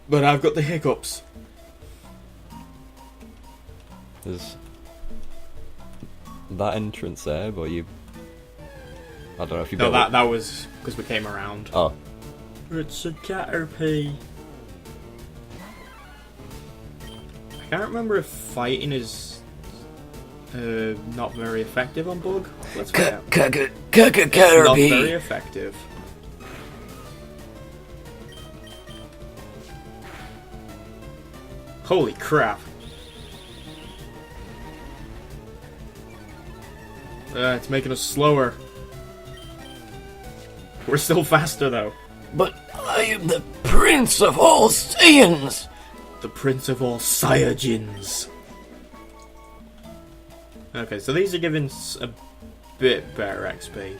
But I've got the hiccups. There's that entrance there, but you... I don't know if you... No, that was because we came around. Oh. It's a Caterpie. I can't remember if fighting is not very effective on Bug. Let's find out. It's not very effective. Holy crap. It's making us slower. We're still faster though. But I am the Prince of all Saiyans! The Prince of all Saiyajins. Okay, so these are giving a bit better XP.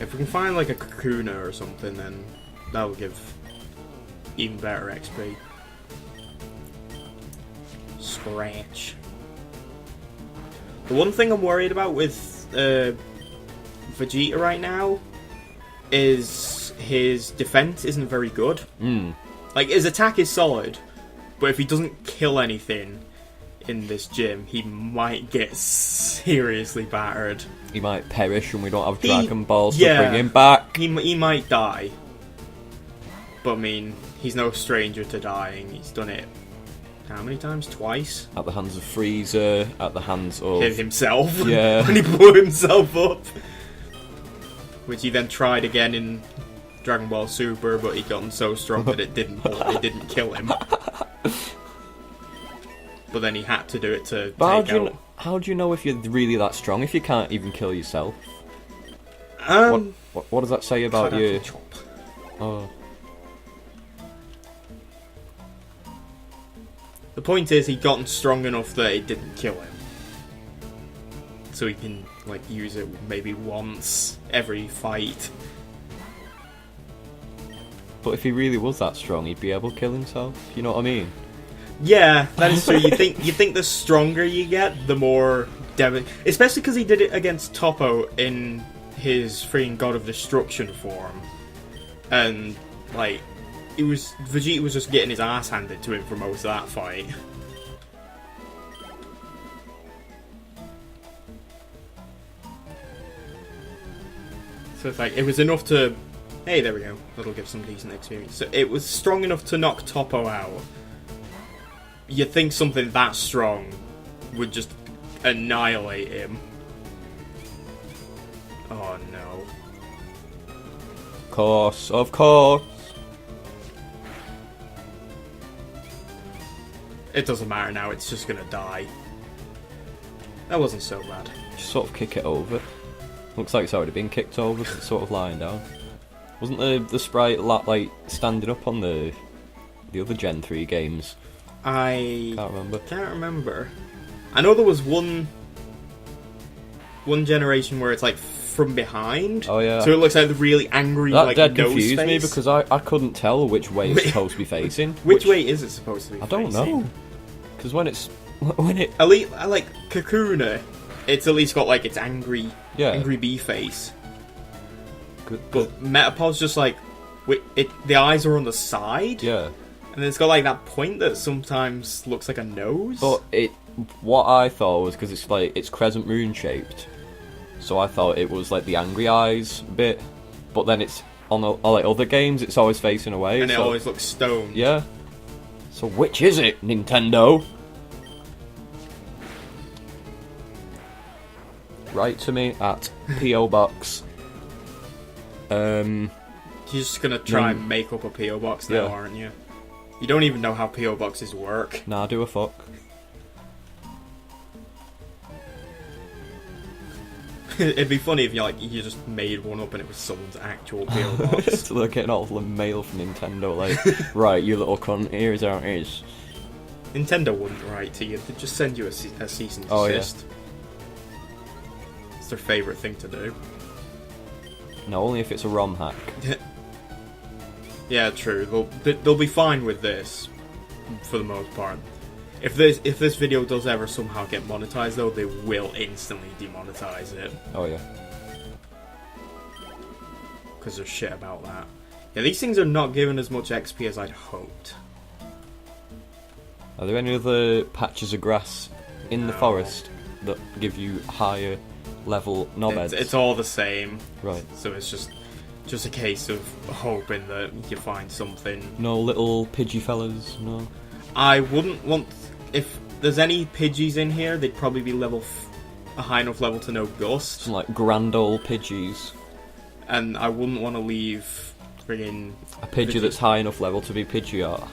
If we can find like a Kakuna or something, then that'll give even better XP. Scratch. The one thing I'm worried about with Vegeta right now is his defense isn't very good. Like, his attack is solid, but if he doesn't kill anything in this gym, he might get seriously battered. He might perish and we don't have Dragon Balls to bring him back. He might die. But I mean, he's no stranger to dying. He's done it how many times? Twice? At the hands of Frieza, at the hands of... himself. Yeah. When he blew himself up. Which he then tried again in Dragon Ball Super, but he got so strong that it didn't kill him. But then he had to do it to take out... How do you know if you're really that strong if you can't even kill yourself? What does that say about you? Oh. The point is, he'd gotten strong enough that it didn't kill him. So he can, like, use it maybe once every fight. But if he really was that strong, he'd be able to kill himself. You know what I mean? Yeah, that is true. You think the stronger you get, the more especially because he did it against Toppo in his freaking God of Destruction form, and like Vegeta was just getting his ass handed to him for most of that fight. So it's like it was enough to. Hey, there we go. That'll give some decent experience. So it was strong enough to knock Toppo out. You'd think something that strong would just annihilate him. Oh no. Of course. It doesn't matter now, it's just gonna die. That wasn't so bad. Just sort of kick it over. Looks like it's already been kicked over, so it's sort of lying down. Wasn't the sprite like standing up on the other Gen 3 games? I can't remember. I know there was one generation where it's like from behind. Oh yeah. So it looks like the really angry that like dead nose confused face. me because I couldn't tell which way it's supposed to be facing. Which way is it supposed to be? I don't know. Because when it at least I like Kakuna, it's at least got like its angry bee face. But Metapod's just like the eyes are on the side. Yeah. And it's got like that point that sometimes looks like a nose. But what I thought was because it's crescent moon shaped, so I thought it was like the angry eyes bit. But then it's on like other games, it's always facing away, and it always looks stoned. Yeah. So which is it, Nintendo? Write to me at PO Box. You're just gonna try and make up a PO Box now, aren't you? You don't even know how PO Boxes work. Nah, do a fuck. It'd be funny if you just made one up and it was someone's actual PO Box. So they're getting all the mail from Nintendo, like, right, you little cunt, here's how it is. Nintendo wouldn't write to you, they'd just send you a cease and desist. Yeah. It's their favourite thing to do. No, only if it's a ROM hack. Yeah, true. They'll be fine with this, for the most part. If this video does ever somehow get monetized, though, they will instantly demonetize it. Oh yeah. Because there's shit about that. Yeah, these things are not giving as much XP as I'd hoped. Are there any other patches of grass in the forest that give you higher level knobheads? It's all the same. Right. So it's just a case of hoping that you find something. No little Pidgey fellas, no? I wouldn't want... If there's any Pidgeys in here, they'd probably be a high enough level to know Gust. Some, like, grand old Pidgeys. And I wouldn't want to leave friggin... A Pidgey that's high enough level to be Pidgeot.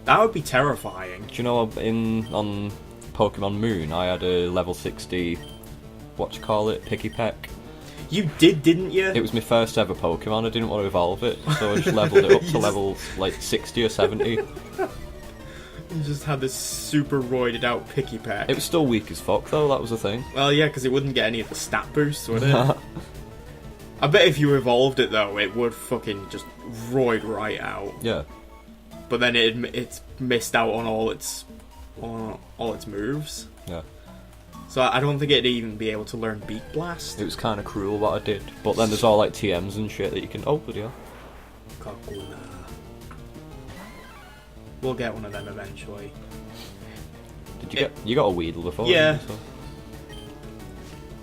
That would be terrifying. Do you know, on Pokemon Moon, I had a level 60... Picky Peck. You did, didn't you? It was my first ever Pokemon, I didn't want to evolve it, so I just leveled it up to level, like, 60 or 70. You just had this super roided out Picky Peck. It was still weak as fuck, though, that was the thing. Well, yeah, because it wouldn't get any of the stat boosts, would it? I bet if you evolved it, though, it would fucking just roid right out. Yeah. But then it's missed out on all its moves. Yeah. So I don't think it'd even be able to learn Beak Blast. It was kind of cruel what I did. But then there's all like TMs and shit that you can... Oh, bloody hell. Kakuna. We'll get one of them eventually. Did you you got a Weedle before? Yeah. Didn't you?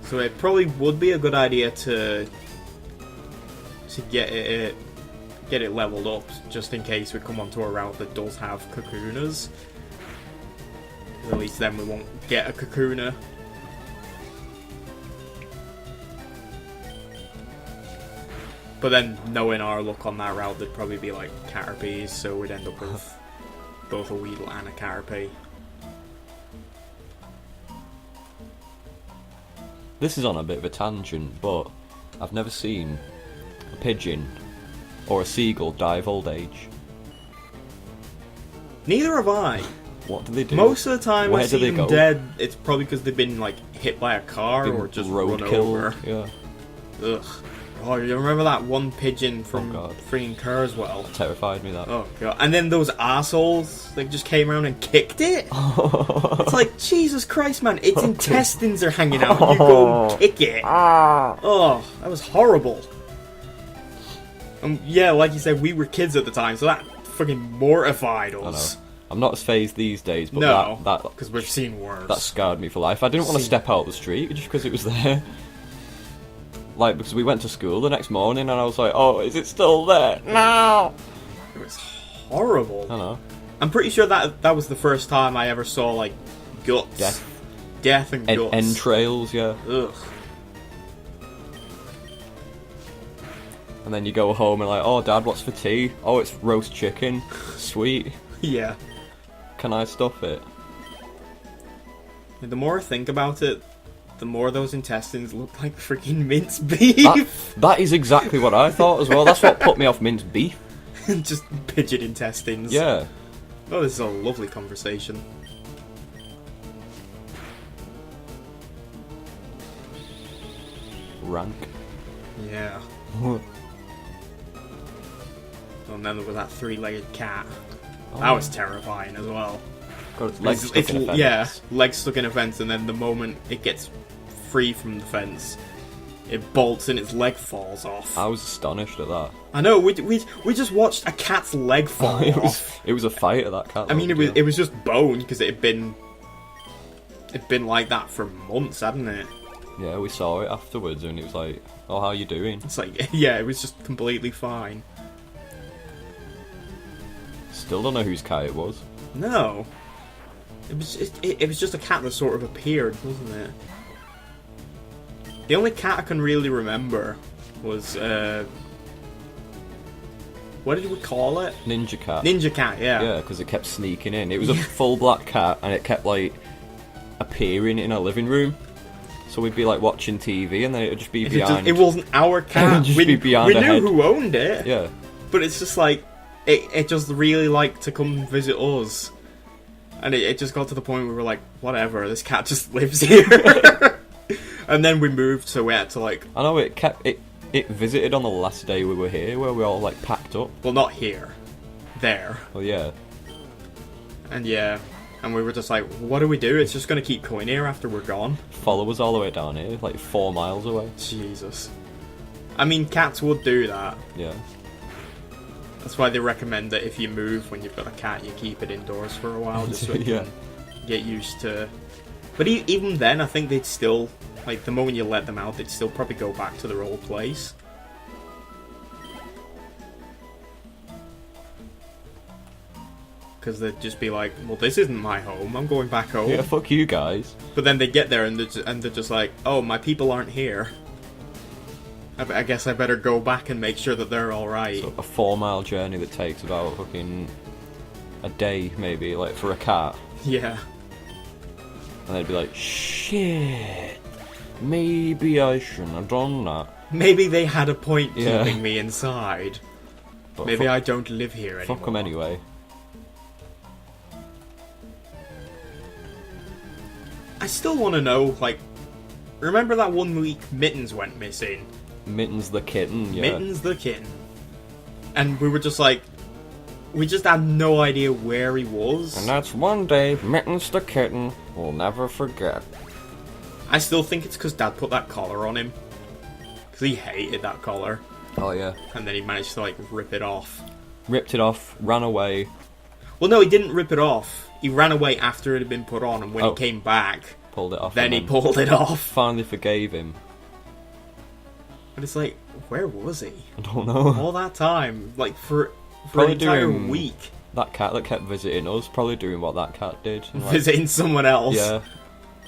So it probably would be a good idea to get it leveled up, just in case we come onto a route that does have Kakunas. At least then we won't get a Kakuna. But then, knowing our luck on that route, there'd probably be like Caterpies, so we'd end up with both a Weedle and a Caterpie. This is on a bit of a tangent, but I've never seen a pigeon or a seagull die of old age. Neither have I. What do they do? Most of the time Where I do see they them go? dead, it's probably because they've been like hit by a car or just run over. Yeah. Ugh. Oh, you remember that one pigeon from freaking Carswell? Terrified me, that. Oh god. And then those assholes, they just came around and kicked it? It's like, Jesus Christ, man, its intestines are hanging out and you go and kick it. Oh, that was horrible. Yeah, like you said, we were kids at the time, so that fucking mortified us. I know. I'm not as phased these days, but no, that because we've seen worse. That scarred me for life. I didn't want to step out the street just because it was there. Like, because we went to school the next morning and I was like, oh, is it still there? No! It was horrible. I know. I'm pretty sure that was the first time I ever saw, like, guts. Death and guts. Entrails, yeah. Ugh. And then you go home and like, oh, Dad, what's for tea? Oh, it's roast chicken. Sweet. Yeah. Can I stuff it? And the more I think about it, the more those intestines look like freaking minced beef. That is exactly what I thought as well. That's what put me off minced beef. Just pigeon intestines. Yeah. Oh, this is a lovely conversation. Rank. Yeah. And then there was that three-legged cat. That was terrifying as well. Got its legs stuck in a fence. Yeah, legs stuck in a fence, and then the moment it gets free from the fence, it bolts and its leg falls off. I was astonished at that. I know, we just watched a cat's leg fall off. It was a fight at that cat. I mean, it was just bone, because it'd been like that for months, hadn't it? Yeah, we saw it afterwards, and it was like, oh, how you doing? It's like, yeah, it was just completely fine. Still don't know whose cat it was. No. It was just a cat that sort of appeared, wasn't it? The only cat I can really remember was, what did we call it? Ninja cat. Ninja cat, yeah. Yeah, because it kept sneaking in. It was a full black cat, and it kept, like, appearing in our living room. So we'd be, like, watching TV, and then it would just be behind... It wasn't our cat. It would just be behind we a knew head. who owned it. Yeah. But it's just like, it just really liked to come visit us. And it just got to the point where we were like, whatever, this cat just lives here. And then we moved, so we had to like... I know, it visited on the last day we were here, where we all like packed up. Well, not here. There. Well, yeah. And yeah, and we were just like, what do we do? It's just going to keep coming here after we're gone. Follow us all the way down here, like 4 miles away. Jesus. I mean, cats would do that. Yeah. That's why they recommend that if you move when you've got a cat, you keep it indoors for a while, just so it Yeah. can get used to... But even then, I think they'd still... Like, the moment you let them out, they'd still probably go back to their old place. Because they'd just be like, well, this isn't my home, I'm going back home. Yeah, fuck you guys. But then they get there and they're just like, oh, my people aren't here. I guess I better go back and make sure that they're alright. So a 4-mile journey that takes about fucking a day, maybe, like, for a cat. Yeah. And they'd be like, shit, maybe I shouldn't have done that. Maybe they had a point Yeah. keeping me inside. But Maybe I don't live here anymore. fuck them anyway. I still want to know, like, remember that one week Mittens went missing? Mittens the kitten, yeah. Mittens the kitten. And we were just like, we just had no idea where he was. And that's one day Mittens the kitten will never forget. I still think it's because Dad put that collar on him. Because he hated that collar. Oh yeah. And then he managed to, like, rip it off. Ripped it off, ran away. Well, no, he didn't rip it off. He ran away after it had been put on, and when he came back, pulled it off. then he pulled it off. Finally forgave him. But it's like, where was he? I don't know. All that time, like, for Probably an entire doing- week. That cat that kept visiting us, probably doing what that cat did. And, like, Visiting someone else. yeah.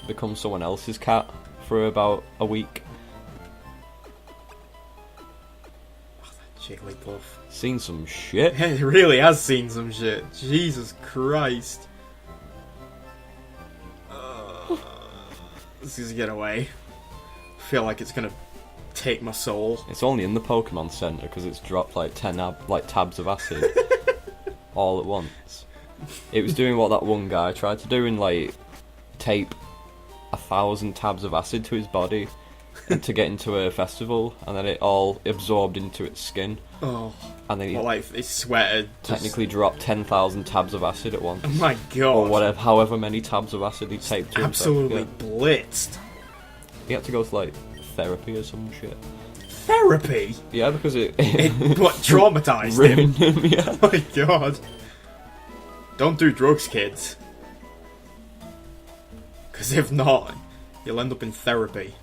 Become someone else's cat for about a week. Jigglypuff. Seen some shit. He really has seen some shit. Jesus Christ. This is get away. I feel like it's gonna take my soul. It's only in the Pokemon Center because it's dropped like 10 tabs of acid all at once. It was doing what that one guy tried to do and like tape 1,000 tabs of acid to his body to get into a festival, and then it all absorbed into its skin. Oh. And then he Well, like, he sweated. technically dropped 10,000 tabs of acid at once. Oh my god. Or whatever, however many tabs of acid he taped to Absolutely himself. blitzed. Yeah. He had to go to like therapy or some shit. Therapy? Yeah, because it What, traumatized him? ruined him. Yeah. Oh my god. Don't do drugs, kids. Because if not, you'll end up in therapy.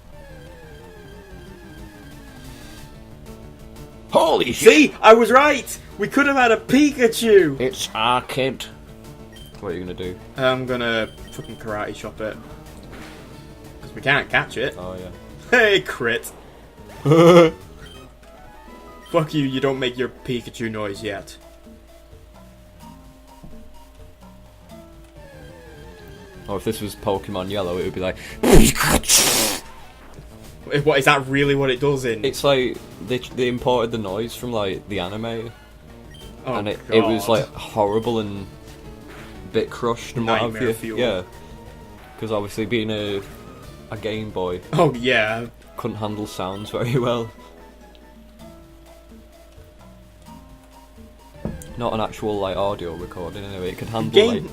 Holy shit! See? I was right! We could have had a Pikachu! It's our kid. What are you gonna do? I'm gonna fucking karate chop it. Because we can't catch it. Oh yeah. Hey, crit. Fuck you, you don't make your Pikachu noise yet. Or if this was Pokemon Yellow, it would be like. What, is that really what it does in? It's like they imported the noise from like the anime, Oh, and it God. was like horrible and bit crushed and what have Nightmare you. fuel. Yeah, because obviously being a Game Boy Oh, yeah. couldn't handle sounds very well. Not an actual like audio recording anyway. It could handle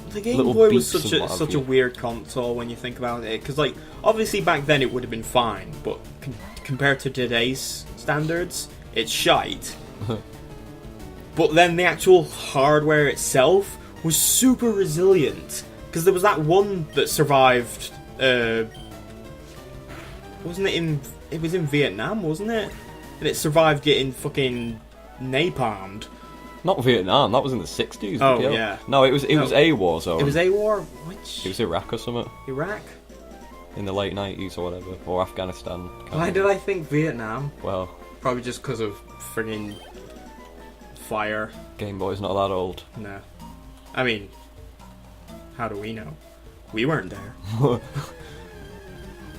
The Game little Boy was beeps and what have such a you. weird console when you think about it. Because, like, obviously back then it would have been fine, but compared to today's standards, it's shite. But then the actual hardware itself was super resilient. Because there was that one that survived. Wasn't it in? It was in Vietnam, wasn't it? And it survived getting fucking napalmed. Not Vietnam. That was in the 60s. Oh, bloody hell. yeah. No, it was a war zone. It was a war. Which? It was Iraq or something Iraq. in the late 90s or whatever, or Afghanistan. Can't Why remember. did I think Vietnam? Well, Probably just because of friggin' fire. Game Boy's not that old. No. I mean, how do we know? We weren't there.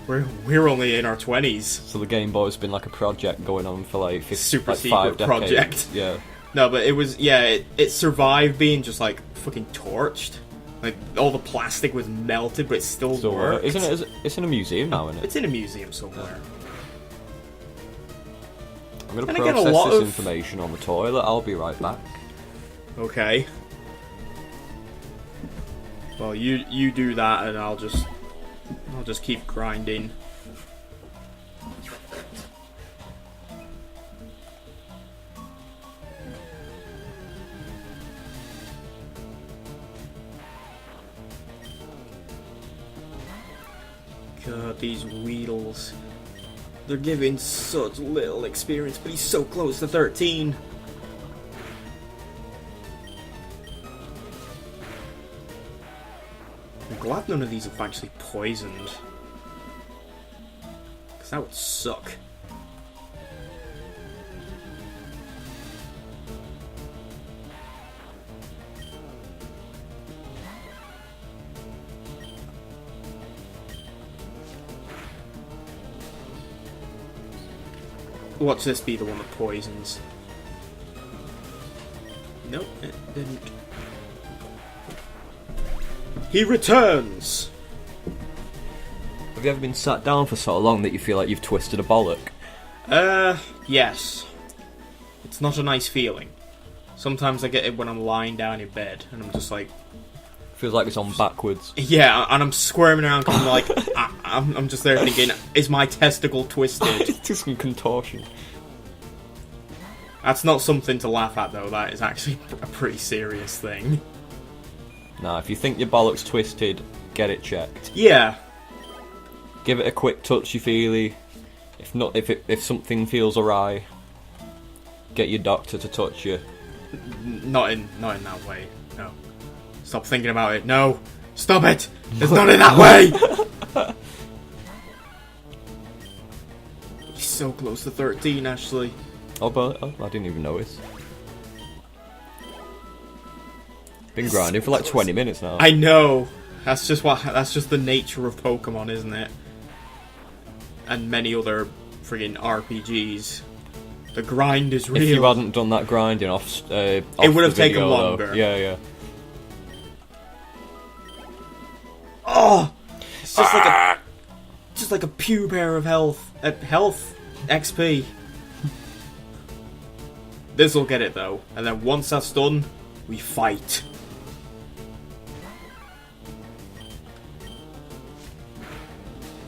We're only in our 20s. So the Game Boy's been like a project going on for like 50, Super like secret 5 decades. project. Yeah. No, but it was, yeah, it survived being just like fucking torched. Like, all the plastic was melted, but it still So worked. isn't it? It's in a museum now, isn't it? It's in a museum somewhere. I'm gonna and again, a process lot this of- information on the toilet. I'll be right back. Okay. Well, you do that, and I'll just keep grinding. God, these Weedles. They're giving such little experience, but he's so close to 13. I'm glad none of these have actually poisoned. Because that would suck. Watch this be the one that poisons. Nope, it didn't. He returns! Have you ever been sat down for so long that you feel like you've twisted a bollock? Yes. It's not a nice feeling. Sometimes I get it when I'm lying down in bed, and I'm just like... Feels like it's on backwards. Yeah, and I'm squirming around, because I'm like... I'm just there thinking, is my testicle twisted? It's just some contortion. That's not something to laugh at, though. That is actually a pretty serious thing. Nah, if you think your bollock's twisted, get it checked. Yeah. Give it a quick touchy-feely. If something feels awry, get your doctor to touch you. Not in that way. No. Stop thinking about it. No. Stop it. It's not in that way. He's so close to 13, actually. Oh, I didn't even notice. Been grinding for like 20 minutes now. I know. That's just the nature of Pokemon, isn't it? And many other friggin' RPGs. The grind is real. If you hadn't done that grinding off it would have taken longer. Though. Yeah. Oh, it's just like a pew pair of health XP. This will get it though, and then once that's done, we fight.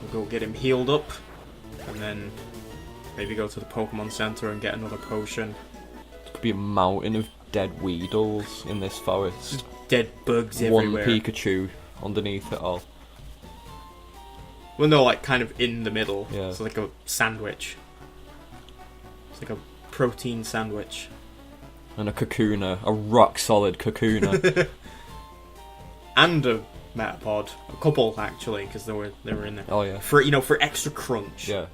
We'll go get him healed up, and then maybe go to the Pokemon Center and get another potion. There could be a mountain of dead Weedles in this forest. Just dead bugs One everywhere. Pikachu underneath it all. Well, no, like kind of in the middle. Yeah. It's like a sandwich. It's like a protein sandwich. And a Kakuna, a rock solid Kakuna. And a Metapod, a couple actually, because they were in there. Oh yeah. For extra crunch. Yeah.